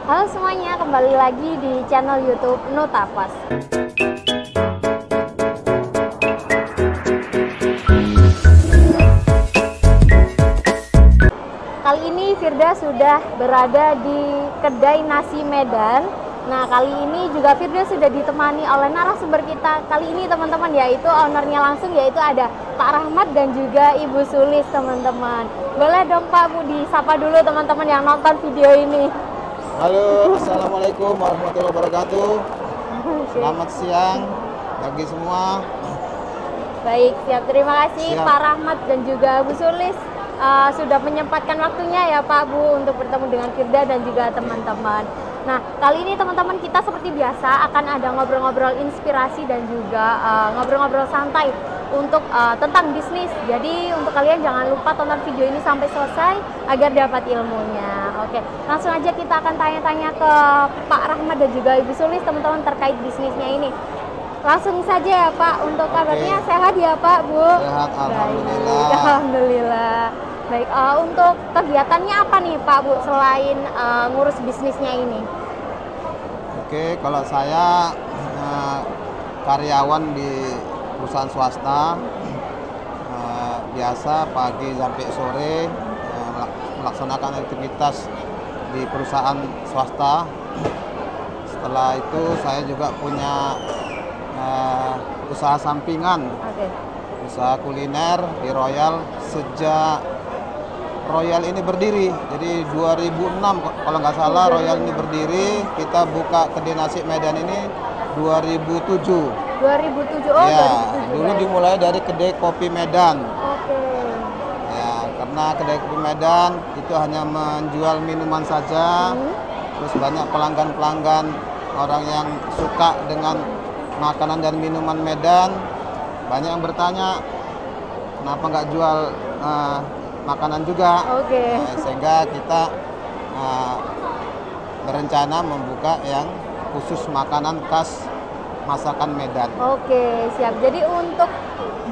Halo semuanya, kembali lagi di channel YouTube Nutafas. Kali ini Firda sudah berada di kedai nasi Medan. Nah, kali ini juga Firda sudah ditemani oleh narasumber kita. Kali ini teman-teman, yaitu ownernya langsung, yaitu ada Pak Rahmat dan juga Ibu Sulis, teman-teman. Boleh dong Pak Bu disapa dulu teman-teman yang nonton video ini. Halo, assalamualaikum warahmatullahi wabarakatuh. Selamat siang bagi semua. Baik, siap. Terima kasih Siap. Pak Rahmat dan juga Bu Sulis sudah menyempatkan waktunya ya Pak Bu untuk bertemu dengan Firda dan juga teman-teman. Nah, kali ini teman-teman kita seperti biasa akan ada ngobrol-ngobrol inspirasi dan juga ngobrol-ngobrol santai untuk tentang bisnis. Jadi untuk kalian jangan lupa tonton video ini sampai selesai agar dapat ilmunya. Oke, langsung aja kita akan tanya-tanya ke Pak Rahmat dan juga Ibu Sulis teman-teman terkait bisnisnya ini. Langsung saja ya Pak, untuk kabarnya sehat ya Pak Bu? Sehat, alhamdulillah. Baik, alhamdulillah. Baik, untuk kegiatannya apa nih Pak Bu selain ngurus bisnisnya ini? Oke, kalau saya karyawan di perusahaan swasta, biasa pagi sampai sore melaksanakan aktivitas di perusahaan swasta. Setelah itu saya juga punya usaha sampingan, usaha kuliner di Royal sejak Royal ini berdiri. Jadi 2006 kalau nggak salah Royal ini berdiri. Kita buka kedai nasi Medan ini 2007. 2007, oh Ya, 2007. dulu dimulai dari kedai kopi Medan. Oke. Ya, karena kedai kopi Medan itu hanya menjual minuman saja. Terus banyak pelanggan-pelanggan orang yang suka dengan makanan dan minuman Medan. Banyak yang bertanya kenapa nggak jual makanan juga. Oke. Sehingga kita berencana membuka yang khusus makanan khas masakan Medan. Oke, siap. Jadi untuk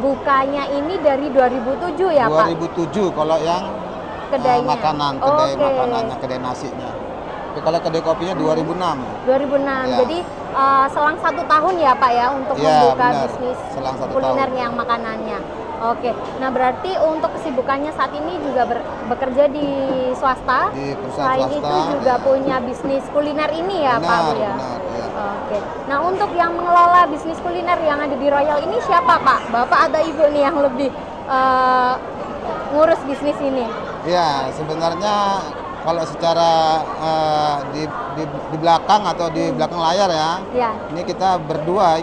bukanya ini dari 2007 ya Pak? 2007 kalau yang Kedainya? makanan, kedai Oke. makanannya, kedai nasinya. Tapi kalau kedai kopinya 2006. 2006. Ya. Jadi selang 1 tahun ya Pak ya untuk Ya, membuka benar. bisnis Selang 1 kuliner tahun. yang makanannya. Oke. Nah, berarti untuk kesibukannya saat ini juga bekerja di swasta. Di perusahaan Selain swasta. itu juga Ya. punya bisnis kuliner ini ya Pak Bu ya. Benar, ya. Oke. Nah, untuk yang mengelola bisnis kuliner yang ada di Royal ini siapa Pak? Bapak atau Ibu nih yang lebih ngurus bisnis ini? Ya, sebenarnya kalau secara di belakang atau di belakang layar ya, Ya. ini kita berdua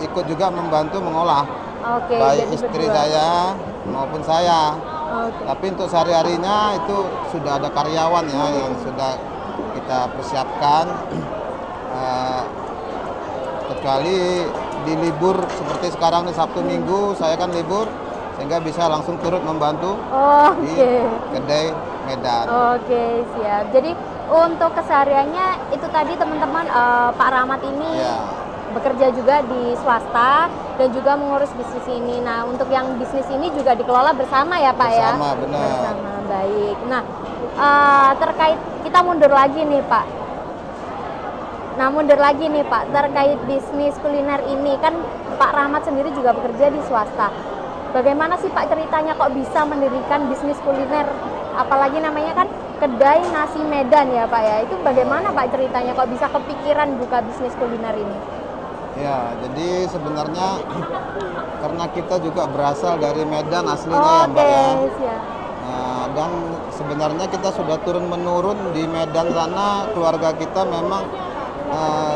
ikut juga membantu mengolah. Oke. Baik jadi istri berdua. saya maupun saya. Oke. Tapi untuk sehari-harinya itu sudah ada karyawan ya yang sudah kita persiapkan. Kecuali di libur seperti sekarang nih Sabtu Minggu saya kan libur sehingga bisa langsung turut membantu di Oke. kedai Medan. Oke, siap. Jadi untuk kesehariannya itu tadi teman-teman Pak Rahmat ini Ya. bekerja juga di swasta dan juga mengurus bisnis ini. Nah, untuk yang bisnis ini juga dikelola bersama ya Pak ya? Bersama, benar. Bersama, baik. Nah, terkait kita mundur lagi nih Pak. Nah, mundur lagi nih Pak, terkait bisnis kuliner ini kan Pak Rahmat sendiri juga bekerja di swasta. Bagaimana sih Pak ceritanya kok bisa mendirikan bisnis kuliner? Apalagi namanya kan kedai nasi Medan ya Pak ya. Itu bagaimana Pak ceritanya kok bisa kepikiran buka bisnis kuliner ini? Ya, jadi sebenarnya karena kita juga berasal dari Medan aslinya ya Mbak Oke, ya. siap. Dan sebenarnya kita sudah turun-menurun di Medan sana, keluarga kita memang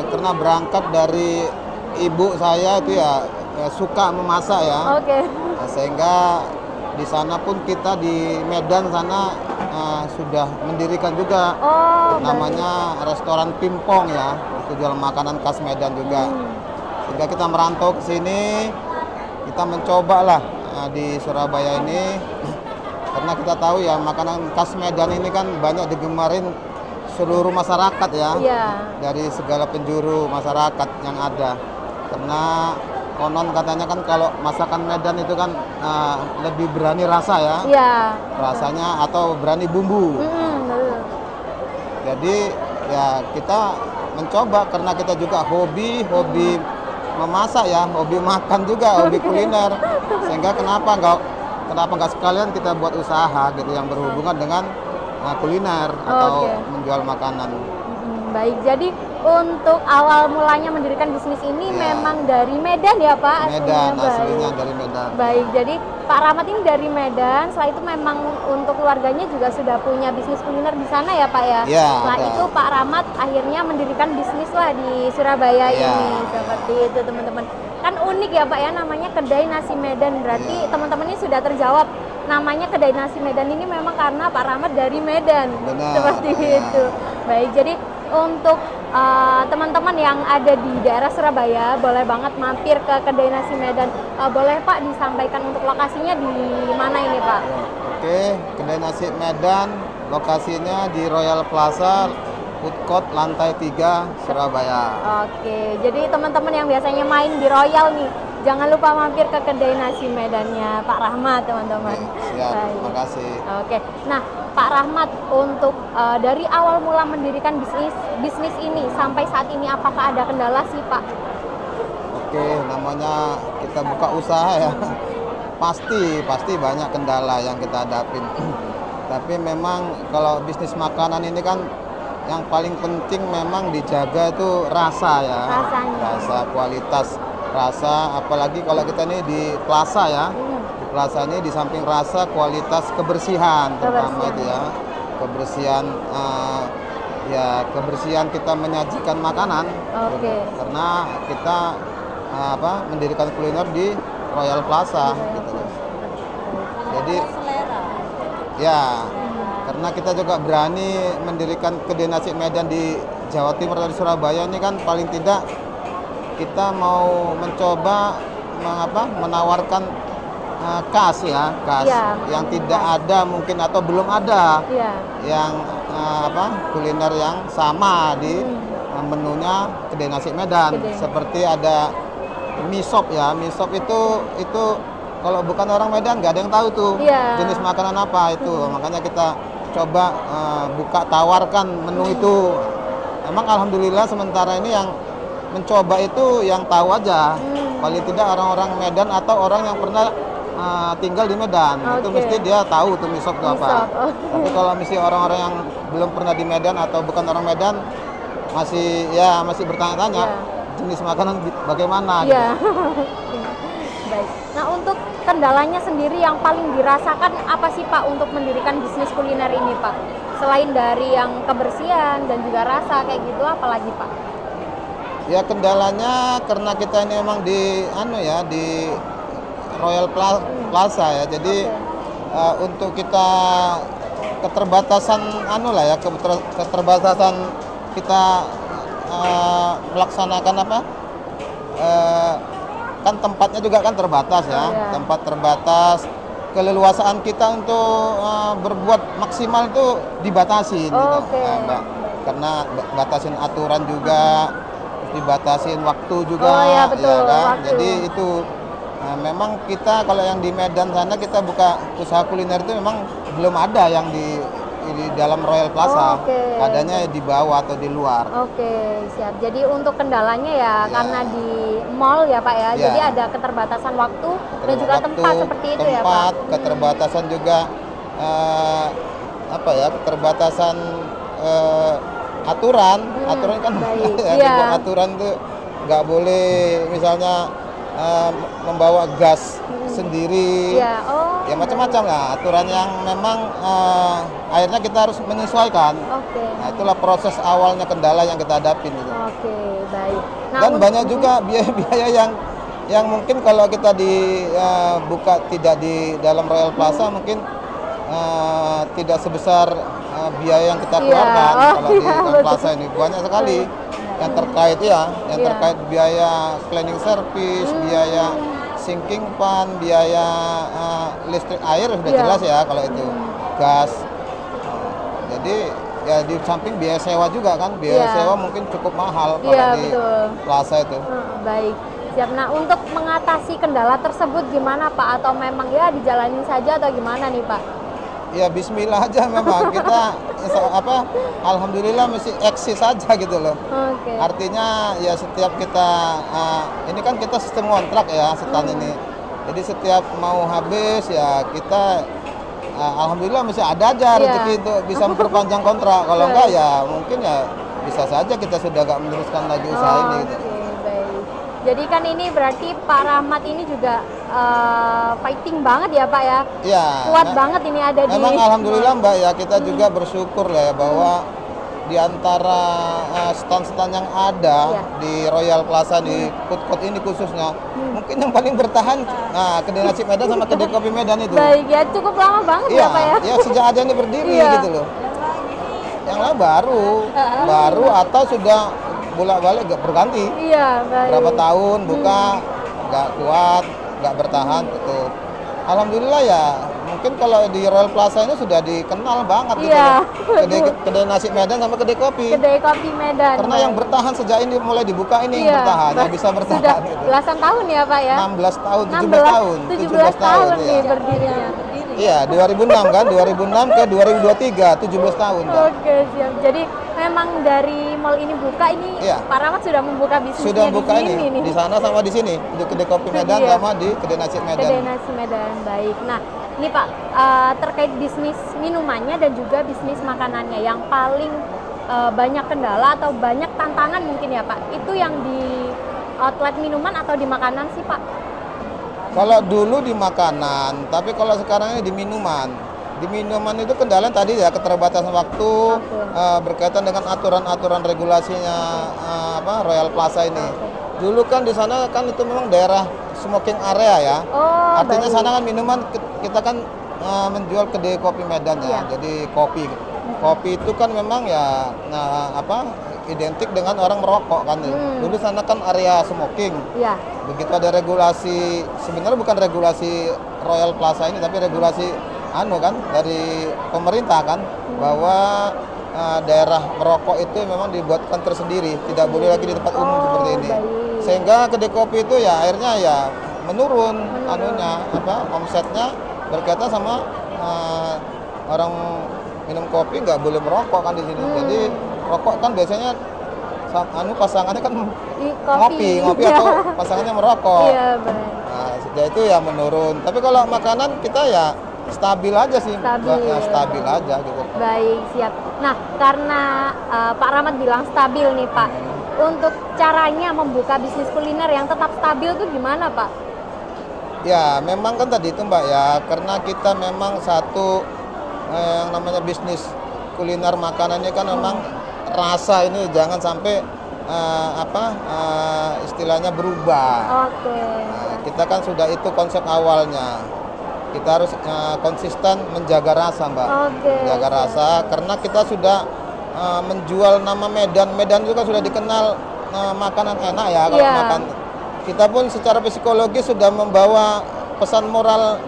karena berangkat dari ibu saya itu ya suka memasak ya. Oke. Nah, sehingga di sana pun kita di Medan sana sudah mendirikan juga Oh, namanya restoran Pimpong ya, itu jual makanan khas Medan juga. Sehingga kita merantau ke sini, kita mencoba lah di Surabaya ini karena kita tahu ya makanan khas Medan ini kan banyak digemarin seluruh masyarakat ya. Iya. Dari segala penjuru masyarakat yang ada. Karena konon katanya kan kalau masakan Medan itu kan lebih berani rasa ya. Iya. Rasanya atau berani bumbu. Betul. Jadi ya kita mencoba karena kita juga hobi memasak ya, hobi makan juga, hobi kuliner. Sehingga kenapa nggak sekalian kita buat usaha gitu yang berhubungan dengan kuliner atau menjual makanan. Baik, jadi untuk awal mulanya mendirikan bisnis ini memang dari Medan ya Pak? Aslinya dari Medan. Baik, jadi Pak Rahmat ini dari Medan, setelah itu memang untuk keluarganya juga sudah punya bisnis kuliner di sana ya Pak ya? Iya. Setelah itu Pak Rahmat akhirnya mendirikan bisnis lah di Surabaya ini, seperti itu teman-teman. Kan unik ya Pak ya, namanya Kedai Nasi Medan, berarti teman-teman ini sudah terjawab. Namanya Kedai Nasi Medan ini memang karena Pak Rahmat dari Medan. Benar, seperti itu. Baik, jadi untuk teman-teman yang ada di daerah Surabaya boleh banget mampir ke Kedai Nasi Medan. Boleh Pak disampaikan untuk lokasinya di mana ini Pak? Oke, Kedai Nasi Medan lokasinya di Royal Plaza Food Court lantai 3 Surabaya. Oke, jadi teman-teman yang biasanya main di Royal nih, jangan lupa mampir ke Kedai Nasi Medannya Pak Rahmat teman-teman. Siap, terima kasih. Oke, nah Pak Rahmat, untuk dari awal mula mendirikan bisnis ini sampai saat ini apakah ada kendala sih Pak? Oke, namanya kita buka usaha ya, pasti banyak kendala yang kita hadapin. Tapi memang kalau bisnis makanan ini kan yang paling penting memang dijaga itu rasa ya. Rasanya. Rasa, kualitas rasa, apalagi kalau kita ini di plaza ya. Di plaza ini di samping rasa, kualitas kebersihan terutama itu ya. Kebersihan kita menyajikan makanan. Karena kita mendirikan kuliner di Royal Plaza gitu. Jadi ya, karena kita juga berani mendirikan Kedai Nasi Medan di Jawa Timur dari Surabaya ini kan paling tidak kita mau mencoba menawarkan khas yang tidak ada mungkin atau belum ada yang kuliner yang sama di menunya Kedai Nasi Medan. Seperti ada mie sop ya, mie sop itu kalau bukan orang Medan nggak ada yang tahu tuh jenis makanan apa itu. Makanya kita coba tawarkan menu itu. Emang alhamdulillah sementara ini yang mencoba itu yang tahu aja. Paling tidak orang-orang Medan atau orang yang pernah tinggal di Medan. Itu mesti dia tahu tuh mie sop itu apa. Tapi kalau mesti orang-orang yang belum pernah di Medan atau bukan orang Medan masih bertanya-tanya jenis makanan bagaimana gitu. Baik. Nah, untuk kendalanya sendiri yang paling dirasakan apa sih Pak untuk mendirikan bisnis kuliner ini Pak? Selain dari yang kebersihan dan juga rasa kayak gitu, apalagi Pak? Ya kendalanya karena kita ini memang di Royal Plaza ya. Jadi untuk kita keterbatasan keterbatasan kita melaksanakan kan tempatnya juga kan terbatas ya, tempat terbatas, keleluasaan kita untuk berbuat maksimal itu dibatasi gitu, karena batasin aturan juga, dibatasin waktu juga, waktu. Jadi itu memang kita kalau yang di Medan sana kita buka usaha kuliner itu memang belum ada yang di dalam Royal Plaza, adanya di bawah atau di luar. Siap. Jadi untuk kendalanya ya karena di mall ya Pak ya, jadi ada keterbatasan waktu dan juga tempat seperti itu ya Pak. Keterbatasan juga keterbatasan aturan kan aturan tuh nggak boleh misalnya membawa gas sendiri, ya macam-macam lah aturan yang memang akhirnya kita harus menyesuaikan. Nah, itulah proses awalnya kendala yang kita hadapin gitu. Baik. Nah, dan banyak juga biaya-biaya yang mungkin kalau kita buka tidak di dalam Royal Plaza mungkin tidak sebesar biaya yang kita keluarkan. Kalau di Royal Plaza ini banyak sekali yang terkait terkait biaya cleaning service, biaya sinking pan, biaya listrik air sudah jelas ya kalau itu, gas. Jadi ya di samping biaya sewa juga kan, biaya sewa mungkin cukup mahal kalau di plaza itu. Baik, siap. Nah, untuk mengatasi kendala tersebut gimana Pak? Atau memang ya dijalanin saja atau gimana nih Pak? Ya Bismillah aja memang kita alhamdulillah mesti eksis saja gitu loh. Oke. Artinya ya setiap kita ini kan kita sistem kontrak ya setan ini. Jadi setiap mau habis ya kita alhamdulillah masih ada aja rezeki untuk bisa memperpanjang kontrak. Kalau enggak ya mungkin ya bisa saja kita sudah nggak meneruskan lagi usaha ini gitu. Baik. Jadi kan ini berarti Pak Rahmat ini juga fighting banget ya Pak ya? Iya. Kuat banget ini ada di. Memang alhamdulillah Mbak ya kita juga bersyukur lah ya bahwa di antara stand-stand yang ada di Royal Plaza di food court ini khususnya mungkin yang paling bertahan Kedai Nasi Medan sama Kedai Kopi Medan itu. Baik ya, cukup lama banget ya Pak ya? Iya, sejak ada ini berdiri gitu loh. Yang lain baru atau sudah bolak-balik berganti. Iya, baik. Berapa tahun buka nggak kuat, nggak bertahan tutup. Alhamdulillah ya, mungkin kalau di Royal Plaza ini sudah dikenal banget gitu loh. Kedai Nasi Medan sama kedai kopi. Kedai Kopi Medan. Karena yang bertahan sejak ini mulai dibuka ini yang bertahan, yang bisa bertahan. Sudah gitu. belasan tahun ya Pak ya? 16 tahun, 17 tahun. 17 tahun nih ya. berdirinya. Iya, 2006 kan, 2006 ke 2023, 17 tahun. Kan? Oke, siap. Jadi memang dari mall ini buka ini Pak Rahmat sudah membuka bisnisnya sudah buka di sini nih. Di sana sama di sini, di Kedai Kopi Medan sama di Kedai Nasi Medan. Kedai Nasi Medan, baik. Nah, ini Pak, terkait bisnis minumannya dan juga bisnis makanannya yang paling banyak kendala atau banyak tantangan mungkin ya Pak, itu yang di outlet minuman atau di makanan sih Pak? Kalau dulu di makanan, tapi kalau sekarang ini di minuman. Di minuman itu kendala tadi ya keterbatasan waktu berkaitan dengan aturan-aturan regulasinya Royal Plaza ini. Dulu kan di sana kan itu memang daerah smoking area ya. Artinya sana kan minuman kita kan menjual kedai kopi Medan ya. Jadi kopi. Kopi itu kan memang ya identik dengan orang merokok kan. Dulu sana kan area smoking. Iya. Begitu ada regulasi, sebenarnya bukan regulasi Royal Plaza ini tapi regulasi dari pemerintah kan bahwa daerah merokok itu memang dibuatkan tersendiri, tidak boleh lagi di tempat umum seperti ini. Sehingga kedai kopi itu ya akhirnya ya menurun omsetnya berkaitan sama orang minum kopi nggak boleh merokok kan di sini. Jadi rokok kan biasanya pasangannya kan ngopi atau pasangannya merokok. Iya, benar. Nah, sejak itu ya menurun. Tapi kalau makanan kita ya stabil aja sih, stabil aja gitu. Baik, siap. Nah, karena Pak Rahmat bilang stabil nih Pak, untuk caranya membuka bisnis kuliner yang tetap stabil tuh gimana Pak? Ya, memang kan tadi itu Mbak ya, karena kita memang satu yang namanya bisnis kuliner makanannya kan memang rasa ini jangan sampai istilahnya berubah. Kita kan sudah itu konsep awalnya. Kita harus konsisten menjaga rasa, Mbak. Menjaga rasa karena kita sudah menjual nama Medan. Medan juga sudah dikenal makanan enak ya kalau makan. Kita pun secara psikologis sudah membawa pesan moral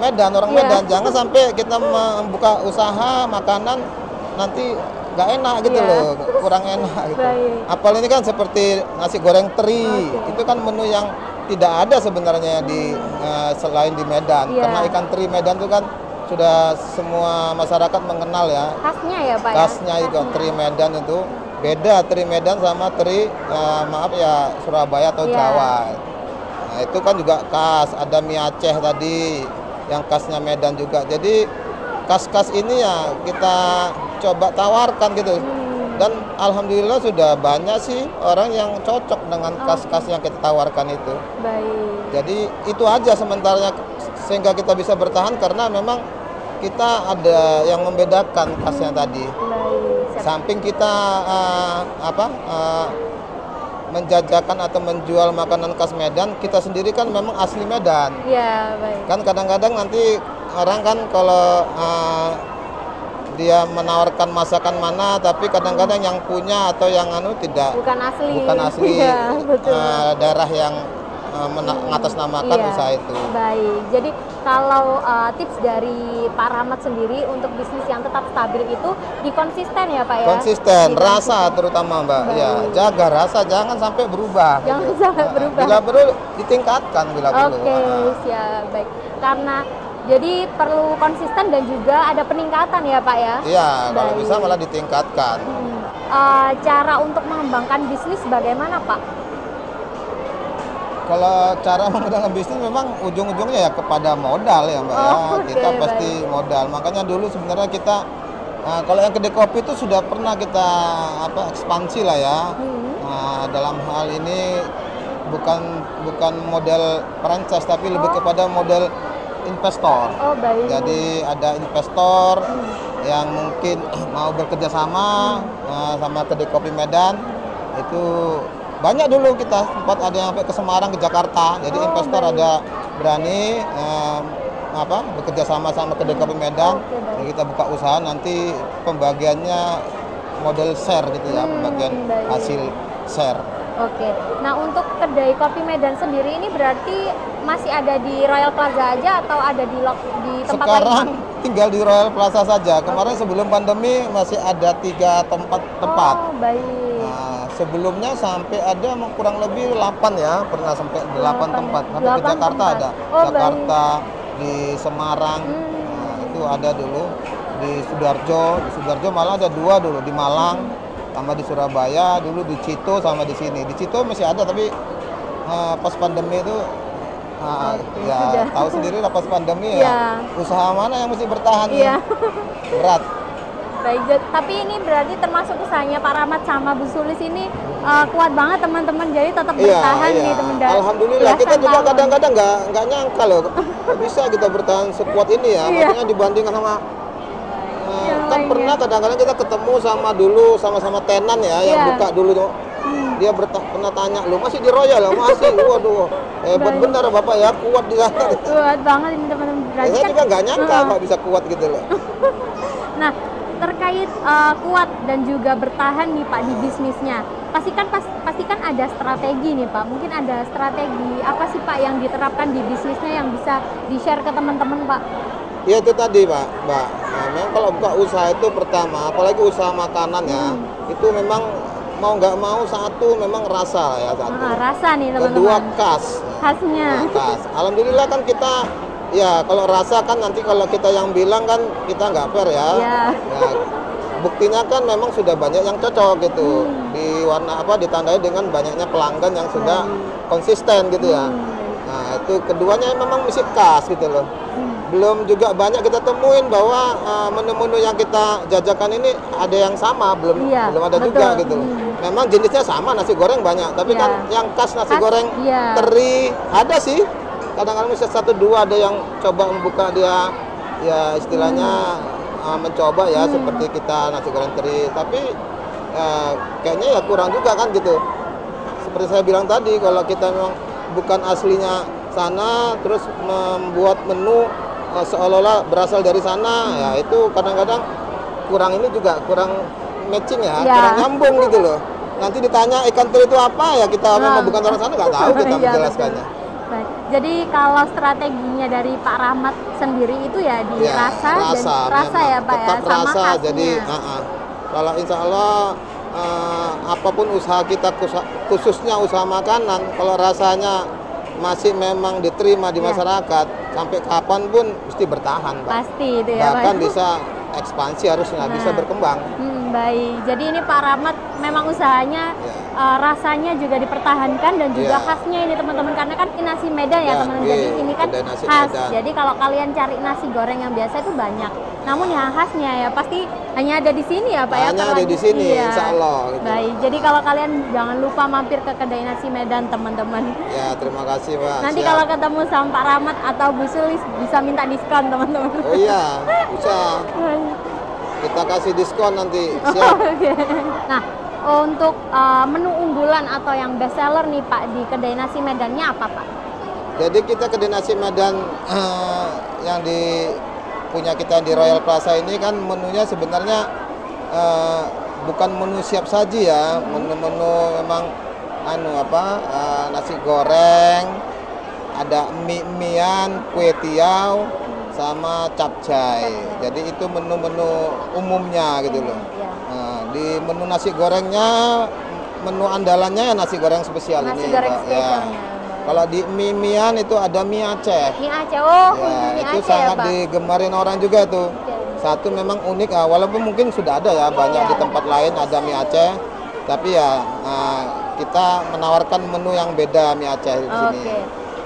Medan, orang Medan. Jangan sampai kita membuka usaha makanan nanti nggak enak gitu loh, kurang enak gitu. Apalagi ini kan seperti nasi goreng teri, itu kan menu yang tidak ada sebenarnya di selain di Medan. Karena ikan teri Medan itu kan sudah semua masyarakat mengenal ya. Khasnya ya Pak Khasnya itu teri Medan itu beda teri Medan sama teri Surabaya atau Jawa. Nah, itu kan juga khas, ada mie Aceh tadi yang khasnya Medan juga. Jadi khas-khas ini ya kita coba tawarkan gitu. Dan alhamdulillah sudah banyak sih orang yang cocok dengan khas-khas yang kita tawarkan itu. Jadi itu aja sementaranya sehingga kita bisa bertahan karena memang kita ada yang membedakan khasnya tadi. Samping kita menjajakan atau menjual makanan khas Medan, kita sendiri kan memang asli Medan. Kan kadang-kadang nanti orang kan kalau dia menawarkan masakan mana, tapi kadang-kadang yang punya atau yang bukan asli daerah yang mengatasnamakan usaha itu. Baik, jadi kalau tips dari Pak Rahmat sendiri untuk bisnis yang tetap stabil itu dikonsisten ya Pak ya? Konsisten, rasa terutama Mbak. Ya, jaga rasa, jangan sampai berubah. Jangan sampai berubah. Bila perlu ditingkatkan bila perlu. Oke, siap. Baik. Karena Jadi perlu konsisten dan juga ada peningkatan ya Pak ya? Iya, kalau Baik. bisa malah ditingkatkan. Cara untuk mengembangkan bisnis bagaimana Pak? Kalau cara mengembangkan bisnis memang ujung-ujungnya ya kepada modal ya Mbak ya. Oke, Kita pasti modal. Makanya dulu sebenarnya kita kalau yang kedai kopi itu sudah pernah kita ekspansi lah ya. Dalam hal ini bukan model franchise tapi lebih kepada model investor. Oh baik. Jadi ada investor yang mungkin mau bekerja sama sama kedai kopi Medan itu banyak dulu kita sempat ada yang sampai ke Semarang ke Jakarta. Jadi investor baik. ada berani bekerja sama kedai kopi Medan. Jadi kita buka usaha nanti pembagiannya model share gitu ya, pembagian baik. hasil share. Oke, nah untuk kedai kopi Medan sendiri ini berarti masih ada di Royal Plaza aja atau ada di tempat Sekarang lain? tinggal di Royal Plaza saja. Kemarin sebelum pandemi masih ada 3 tempat. Oh baik. Nah, sebelumnya sampai ada kurang lebih 8 ya, pernah sampai 8 tempat. Sampai ke 8 Jakarta tempat. ada. Jakarta, di Semarang, itu ada dulu. Di Sidoarjo malah ada 2 dulu, di Malang sama di Surabaya, dulu di Cito sama di sini. Di Cito masih ada tapi pas pandemi itu ya tahu sendiri lah pas pandemi ya. Usaha mana yang mesti bertahan ya? Berat. Baik, tapi ini berarti termasuk usahanya Pak Rahmat sama Bu Sulis ini kuat banget teman-teman, jadi tetap bertahan nih teman-teman. Alhamdulillah kita juga kadang-kadang nggak nyangka loh bisa kita bertahan sekuat ini ya. Maksudnya dibandingkan sama kan pernah kadang-kadang kita ketemu sama tenan ya yang buka dulu tuh. Dia pernah tanya, lu masih di Royal ya? Masih, waduh hebat benar Bapak ya, kuat di sana. Kuat banget ini teman-teman. Saya juga nggak nyangka Pak bisa kuat gitu loh. Nah, terkait kuat dan juga bertahan nih Pak di bisnisnya, pastikan ada strategi nih Pak. Mungkin ada strategi apa sih Pak yang diterapkan di bisnisnya yang bisa di-share ke teman-teman Pak? Ya itu tadi Mbak. Nah, memang kalau buka usaha itu pertama, apalagi usaha makanan ya, itu memang mau nggak mau satu memang rasa ya satu. Rasa nih teman-teman. Kedua khasnya. Khas. Alhamdulillah kan kita ya kalau rasa kan nanti kalau kita yang bilang kan kita nggak fair ya. Ya, buktinya kan memang sudah banyak yang cocok gitu. Ditandai dengan banyaknya pelanggan yang sudah konsisten gitu ya. Nah itu keduanya memang mesti khas gitu loh. Belum juga banyak kita temuin bahwa menu-menu yang kita jajakan ini ada yang sama, belum ada juga gitu. Memang jenisnya sama, nasi goreng banyak, tapi kan yang khas nasi goreng teri ada sih. Kadang-kadang bisa 1-2 ada yang coba membuka dia ya istilahnya mencoba ya seperti kita nasi goreng teri, tapi kayaknya ya kurang juga kan gitu. Seperti saya bilang tadi, kalau kita memang bukan aslinya sana terus membuat menu seolah-olah berasal dari sana, ya itu kadang-kadang kurang matching ya, kurang nyambung gitu loh. Nanti ditanya ikan teri itu apa ya, kita memang bukan orang sana nggak tahu kita menjelaskannya. Baik. Jadi kalau strateginya dari Pak Rahmat sendiri itu ya di rasa ya Pak ya, sama rasa. khasnya. Jadi kalau insya Allah apapun usaha kita khususnya usaha makanan, kalau rasanya masih memang diterima di masyarakat, sampai kapanpun mesti bertahan Pak. Pasti itu ya bahkan Pak. Bisa ekspansi harusnya bisa berkembang. Baik, jadi ini Pak Rahmat memang usahanya rasanya juga dipertahankan dan juga khasnya ini teman-teman, karena kan ini nasi Medan ya teman-teman. Jadi ini kan khas. Jadi kalau kalian cari nasi goreng yang biasa itu banyak, namun yang khasnya ya pasti hanya ada di sini ya Pak. Hanya ada di sini, insya Allah. Gitu. Baik, jadi kalau kalian jangan lupa mampir ke kedai nasi Medan teman-teman. Ya terima kasih Pak. Nanti kalau ketemu sama Pak Rahmat atau Bu Sulis bisa minta diskon teman-teman. Oh iya, bisa. Kita kasih diskon nanti, siap. Nah, untuk menu unggulan atau yang best seller nih Pak di kedai nasi Medannya apa Pak? Jadi kita kedai nasi Medan yang punya kita di Royal Plaza ini kan menunya sebenarnya bukan menu siap saji ya, menu-menu memang nasi goreng, ada mie-mian, kue tiaw, sama capcay. Jadi itu menu-menu umumnya gitu loh. Nah, di menu nasi gorengnya, menu andalannya ya nasi goreng spesial nasi ini. Goreng Pak. spesialnya. Kalau di mie-mian itu ada mie Aceh. Mie Aceh, oh Ya, mie itu Aceh ya sangat Pak. digemarin orang juga tuh. Oke. Satu memang unik, walaupun mungkin sudah ada ya banyak Iya. di tempat lain ada mie Aceh, tapi ya kita menawarkan menu yang beda mie Aceh di sini. Oke.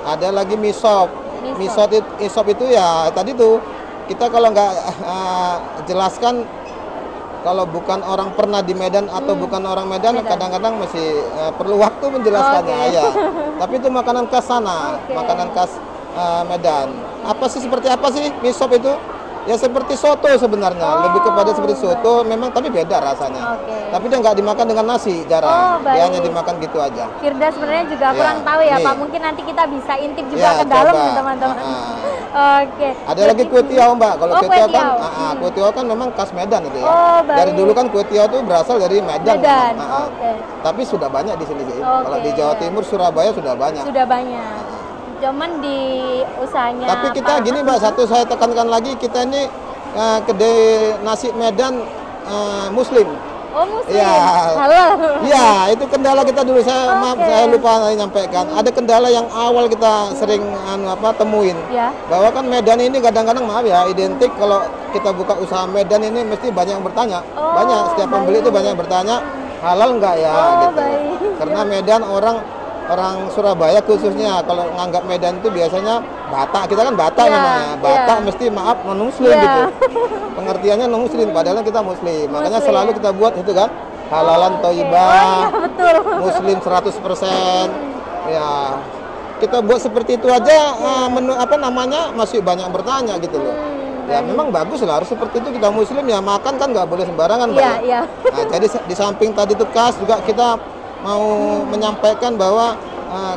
Ada lagi mie sop. Mie Mie sop itu ya tadi tuh kita kalau nggak jelaskan, kalau bukan orang pernah di Medan atau bukan orang Medan, kadang-kadang masih perlu waktu menjelaskannya. Oke. Ya. Tapi itu makanan khas sana, Oke. makanan khas Medan. Apa sih, seperti apa sih mie sop itu? Ya seperti soto sebenarnya, lebih kepada seperti soto, memang tapi beda rasanya. Oke. Tapi dia nggak dimakan dengan nasi, jarang. baik. Dia hanya dimakan gitu aja. Firda sebenarnya juga Ya, kurang tahu ya nih. Pak. Mungkin nanti kita bisa intip juga Ya, ke dalam coba. nih teman-teman. Oke. Ada lagi kue tiaw Mbak. Kalau Oh, kue tiaw kan, kue tiaw. kue tiaw kan memang khas Medan itu ya. Oh, baik. Dari dulu kan kue tiaw itu berasal dari Medan. Medan. memang. Oke. Tapi sudah banyak di sini sih. Oke, Kalau di Jawa ya. Timur, Surabaya sudah banyak. Sudah banyak. Cuman di usahanya Tapi kita Pak gini Mbak, satu saya tekankan lagi, kita ini kedai nasi Medan Muslim. Oh, Muslim. Iya. Halal. Iya, itu kendala kita dulu. Maaf, Oke. saya lupa nyampaikan. Ada kendala yang awal kita sering temuin. Ya. Bahwa kan Medan ini kadang-kadang, maaf ya, identik kalau kita buka usaha Medan ini mesti banyak yang bertanya. Oh, Banyak, setiap pembeli itu banyak yang bertanya, halal nggak ya Oh, gitu. baik. Karena Medan orang Surabaya khususnya kalau nganggap Medan itu biasanya Batak. Kita kan Batak Iya, namanya. Batak iya. mesti maaf non-muslim Iya. gitu. Pengertiannya non-muslim, padahal kita muslim. Makanya Muslim. selalu kita buat itu kan, halalan Oke. thayyibah. Oh, iya, betul. Muslim 100%. Ya, kita buat seperti itu aja, menu apa namanya masih banyak yang bertanya gitu loh. Ya memang bagus lah, harus seperti itu. Kita Muslim ya, makan kan nggak boleh sembarangan Mbak. Iya, iya. Nah, jadi di samping tadi itu khas, juga kita mau menyampaikan bahwa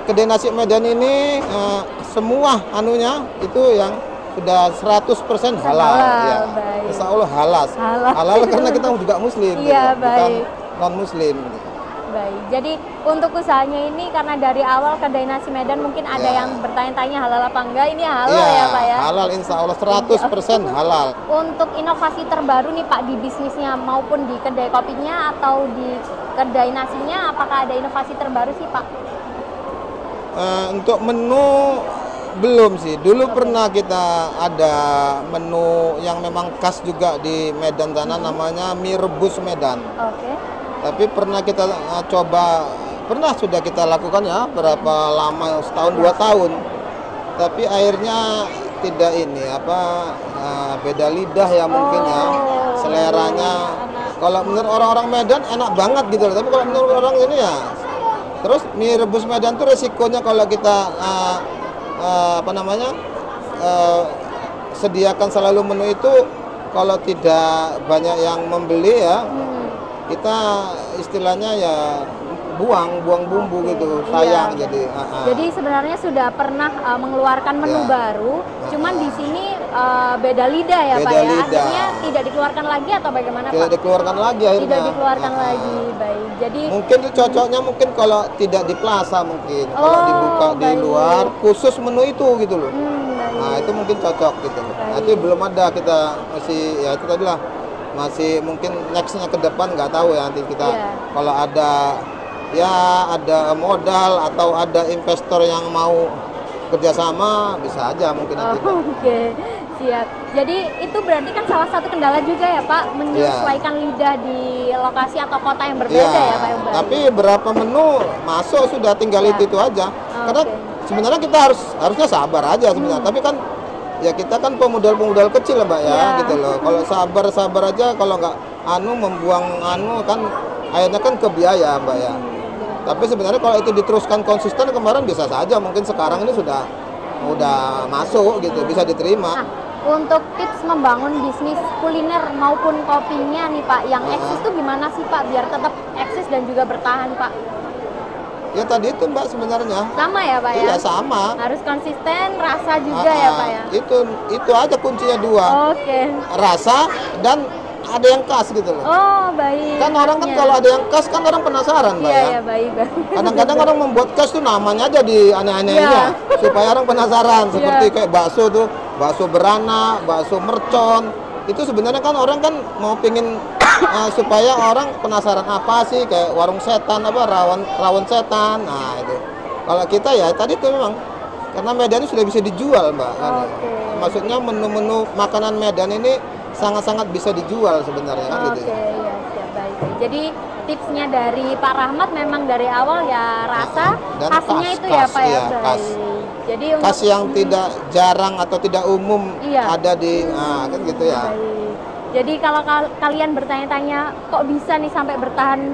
kedai nasi Medan ini semua anunya itu yang sudah 100% halal. Halal, Ya. baik. Insya Allah halal. Halal. Halal karena kita juga Muslim, Iya, gitu, bukan baik. non Muslim. Baik. Jadi untuk usahanya ini karena dari awal kedai nasi Medan mungkin ada Ya. yang bertanya-tanya halal apa enggak. Ini halal Iya, ya Pak ya. halal insya Allah 100% halal. Untuk inovasi terbaru nih Pak di bisnisnya maupun di kedai kopinya atau di kedai nasinya, apakah ada inovasi terbaru sih Pak? Untuk menu belum sih. Dulu pernah kita ada menu yang memang khas juga di Medan sana, namanya mie rebus Medan. Oke. Tapi pernah kita coba, sudah kita lakukan ya berapa lama, setahun 2 tahun. Tapi akhirnya tidak ini beda lidah ya mungkin ya, seleranya. Kalau menurut orang-orang Medan enak banget gitu loh. Tapi kalau menurut orang ini ya, terus mie rebus Medan tuh resikonya kalau kita sediakan selalu menu itu, kalau tidak banyak yang membeli ya, kita istilahnya ya buang bumbu gitu, sayang. Iya. Jadi Jadi sebenarnya sudah pernah mengeluarkan menu Ya. baru, cuman di sini beda lidah ya Pak Beda ya. lidah. Akhirnya tidak dikeluarkan lagi atau bagaimana tidak Pak? dikeluarkan lagi akhirnya. Tidak dikeluarkan lagi. Baik. Jadi Mungkin itu cocoknya mungkin kalau tidak di plaza mungkin, kalau Oh, dibuka di baik. luar khusus menu itu gitu loh. baik. Nah itu mungkin cocok gitu. Nanti belum ada, kita masih ya itu tadi lah, masih mungkin nextnya ke depan nggak tahu ya, nanti kita Iya. kalau ada modal atau ada investor yang mau kerjasama bisa aja mungkin nanti. Oke, siap. Jadi itu berarti kan salah satu kendala juga ya Pak, menyesuaikan lidah di lokasi atau kota yang berbeda ya Pak Iqbal? Tapi berapa menu masuk sudah, tinggal Ya. itu aja. Karena sebenarnya kita harusnya sabar aja sebenarnya. Tapi kan ya kita kan pemodal kecil lah Mbak ya, Ya. gitu loh. Kalau sabar aja, kalau nggak membuang kan akhirnya kan ke biaya Mbak ya. Tapi sebenarnya kalau itu diteruskan konsisten, kemarin bisa saja, mungkin sekarang ini sudah masuk gitu, bisa diterima. Nah, untuk tips membangun bisnis kuliner maupun kopinya nih Pak, yang eksis tuh gimana sih Pak biar tetap eksis dan juga bertahan Pak? Ya tadi itu Mbak sebenarnya. Sama ya Pak ya? Iya sama. Harus konsisten, rasa juga ya Pak ya? Itu aja kuncinya 2. Oke. Rasa dan ada yang khas gitu loh. Oh baik. Kan orang kan khasnya. kalau ada yang khas kan orang penasaran Mbak Iya ya. ya baik. Kadang-kadang orang membuat khas tuh namanya aja di aneh-anehin Iya. ya, supaya orang penasaran. Seperti kayak bakso tuh, bakso beranak, bakso mercon. Itu sebenarnya kan orang kan mau pingin supaya orang penasaran apa sih, kayak warung setan rawon setan. Nah itu Kalau kita ya tadi tuh memang karena Medan ini sudah bisa dijual, Mbak. Kan. Oke. Maksudnya menu-menu makanan Medan ini sangat-sangat bisa dijual sebenarnya kan gitu. Oke, ya siap, baik. Jadi tipsnya dari Pak Rahmat memang dari awal ya rasa Dan khasnya khas, itu ya Pak ya. iya, Baik. khas. Jadi Khas yang tidak jarang atau tidak umum Iya. ada di kan gitu ya. Baik. Jadi kalau kalian bertanya-tanya kok bisa nih sampai bertahan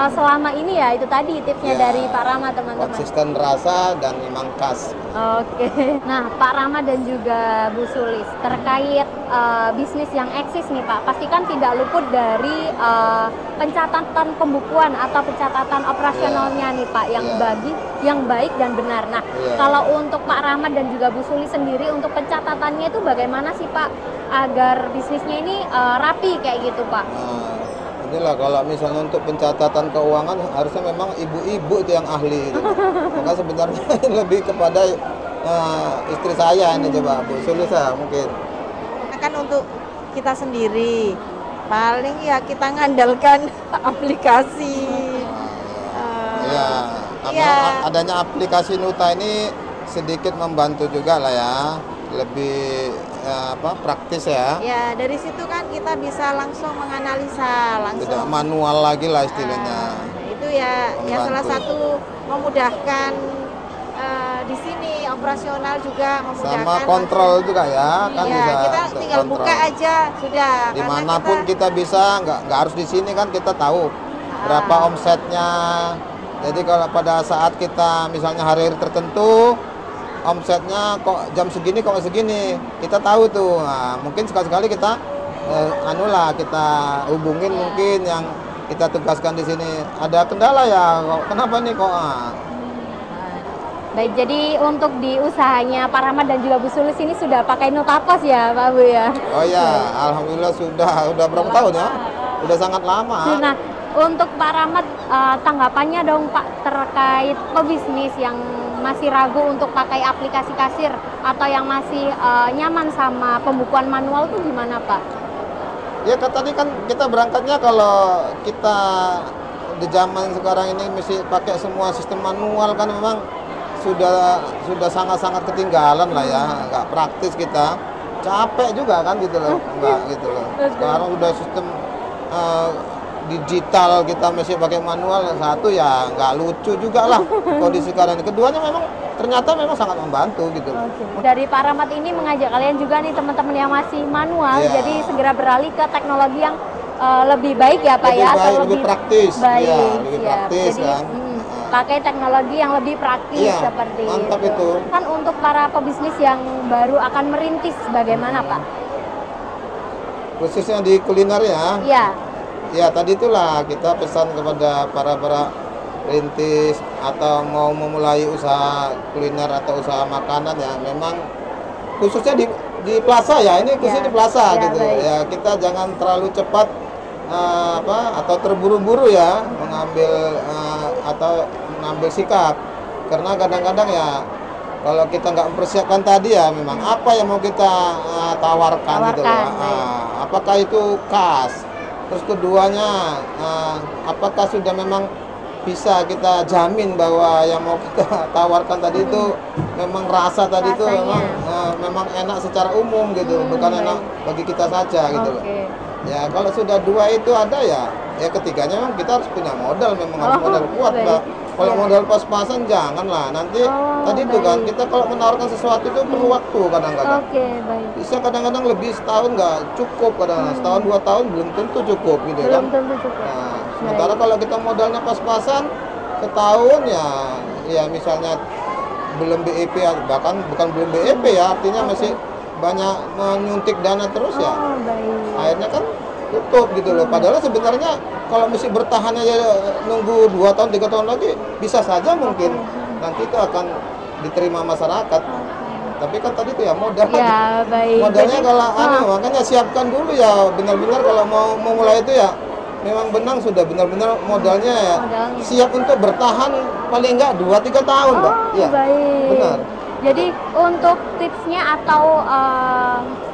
selama ini ya itu tadi tipsnya Ya, dari Pak Rahmat teman-teman. konsisten rasa dan memang khas. Oke. Nah, Pak Rahmat dan juga Bu Sulis terkait bisnis yang eksis nih Pak, pastikan tidak luput dari pencatatan pembukuan atau pencatatan operasionalnya nih Pak yang baik dan benar. Nah, kalau untuk Pak Rahmat dan juga Bu Sulis sendiri untuk pencatatannya itu bagaimana sih Pak agar bisnisnya ini rapi kayak gitu Pak? Nah, inilah kalau misalnya untuk pencatatan keuangan harusnya memang ibu-ibu itu yang ahli. Gitu. Maka sebenarnya lebih kepada istri saya ini coba Bu Sulis mungkin. Kan untuk kita sendiri paling ya kita ngandalkan aplikasi. Ya, karena adanya aplikasi Nuta ini sedikit membantu juga lah ya, lebih praktis ya. Ya dari situ kan kita bisa langsung menganalisa langsung. Tidak manual lagi lah istilahnya. Itu ya salah satu memudahkan di sini operasional juga memudahkan. Sama kontrol juga ya, kan bisa. Kita tinggal kontrol. Buka aja sudah. Dimanapun kita bisa, nggak harus di sini kan kita tahu berapa omsetnya. Jadi kalau pada saat kita misalnya hari-hari tertentu omsetnya kok jam segini kok segini, kita tahu tuh. Nah, mungkin sekali-sekali kita kita hubungin mungkin yang kita tugaskan di sini. Ada kendala ya, kenapa nih kok? Baik, jadi untuk di usahanya Pak Rahmat dan juga Bu Sulis ini sudah pakai Nuta Pos ya Pak Bu ya? Oh ya, alhamdulillah sudah berapa tahun ya? Udah sangat lama. Nah, untuk Pak Rahmat tanggapannya dong Pak terkait pebisnis yang masih ragu untuk pakai aplikasi kasir atau yang masih nyaman sama pembukuan manual tuh gimana Pak? Ya tadi kan kita berangkatnya kalau kita di zaman sekarang ini mesti pakai semua sistem manual kan memang sudah sangat-sangat ketinggalan lah ya, nggak praktis kita, capek juga kan gitu loh, nggak gitu loh. Sekarang udah sistem digital kita masih pakai manual satu ya nggak lucu juga lah kondisi sekarang. Keduanya ternyata memang sangat membantu gitu. Dari Pak Rahmat ini mengajak kalian juga nih teman-teman yang masih manual, jadi segera beralih ke teknologi yang lebih baik ya Pak ya, atau lebih praktis. Baik, ya, lebih praktis jadi, kan. Pakai teknologi yang lebih praktis seperti mantap itu. Kan untuk para pebisnis yang baru akan merintis bagaimana Pak? Khususnya di kuliner ya. Iya. Ya tadi itulah kita pesan kepada para rintis atau mau memulai usaha kuliner atau usaha makanan ya, memang khususnya di plaza ya, ini khususnya di plaza gitu. Baik. Ya kita jangan terlalu cepat atau terburu-buru ya mengambil sikap, karena kadang-kadang ya kalau kita nggak mempersiapkan tadi ya memang apa yang mau kita tawarkan gitu loh. Apakah itu khas, terus keduanya apakah sudah memang bisa kita jamin bahwa yang mau kita tawarkan tadi itu memang rasa tadi itu memang enak secara umum gitu, bukan enak bagi kita saja gitu loh. Ya kalau sudah dua itu ada ya ketiganya memang kita harus punya modal, memang harus modal kuat Mbak. Kalau modal pas-pasan janganlah nanti tadi itu kan kita kalau menawarkan sesuatu itu perlu waktu kadang-kadang. Bisa kadang-kadang lebih setahun nggak cukup, kadang-kadang setahun 2 tahun belum tentu cukup gitu kan. Nah, sementara kalau kita modalnya pas-pasan setahun ya misalnya belum BEP bahkan bukan belum BEP ya, artinya masih banyak menyuntik dana terus ya. Akhirnya kan tutup gitu loh. Padahal sebenarnya kalau mesti bertahan aja nunggu 2 tahun 3 tahun lagi bisa saja mungkin nanti itu akan diterima masyarakat. Tapi kan tadi itu ya modal. Ya, baik. Modalnya kalau makanya siapkan dulu ya, benar-benar kalau mau mulai itu ya memang sudah benar-benar modalnya ya siap untuk bertahan paling enggak 2-3 tahun, Mbak. Ya. Baik. Benar. Jadi untuk tipsnya atau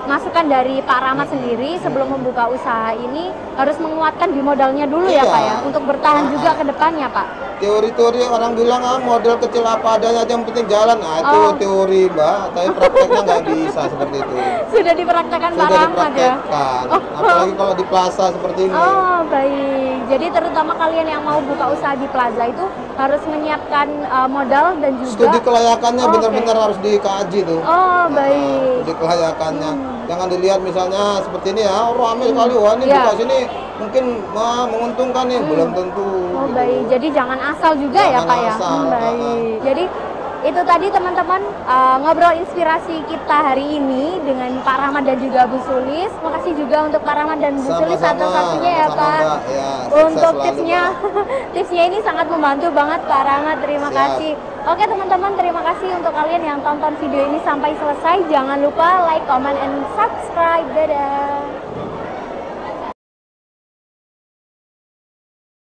masukan dari Pak Rahmat sendiri sebelum membuka usaha ini harus menguatkan di modalnya dulu ya Pak ya, untuk bertahan juga ke depannya Pak. teori-teori orang bilang model kecil apa adanya aja yang penting jalan. Itu teori Mbak, tapi prakteknya nggak bisa seperti itu. Sudah dipraktekkan Pak Sudah Rahmat ya? dipraktekkan, apalagi kalau di plaza seperti ini. Oh baik, jadi terutama kalian yang mau buka usaha di plaza itu harus menyiapkan modal dan juga Studi kelayakannya Oke. benar-benar harus dikaji tuh. Oh baik. Studi kelayakannya. Jangan dilihat misalnya seperti ini ya, ramai kali, wah ini Iya. buka sini mungkin menguntungkan nih, belum tentu. Oh gitu. baik, jadi jangan asal juga ya Jangan Pak ya? asal, Baik, jadi itu tadi teman-teman ngobrol inspirasi kita hari ini dengan Pak Rahmat dan juga Bu Sulis. Makasih juga untuk Pak Rahmat dan Bu Sulis satu-satunya ya sama-sama, Pak. Mbak. Ya, sukses Untuk selalu, tipsnya, tipsnya ini sangat membantu banget Pak Rahmat. Terima Siap. kasih. Oke teman-teman, terima kasih untuk kalian yang tonton video ini sampai selesai. Jangan lupa like, comment, and subscribe. Dadah.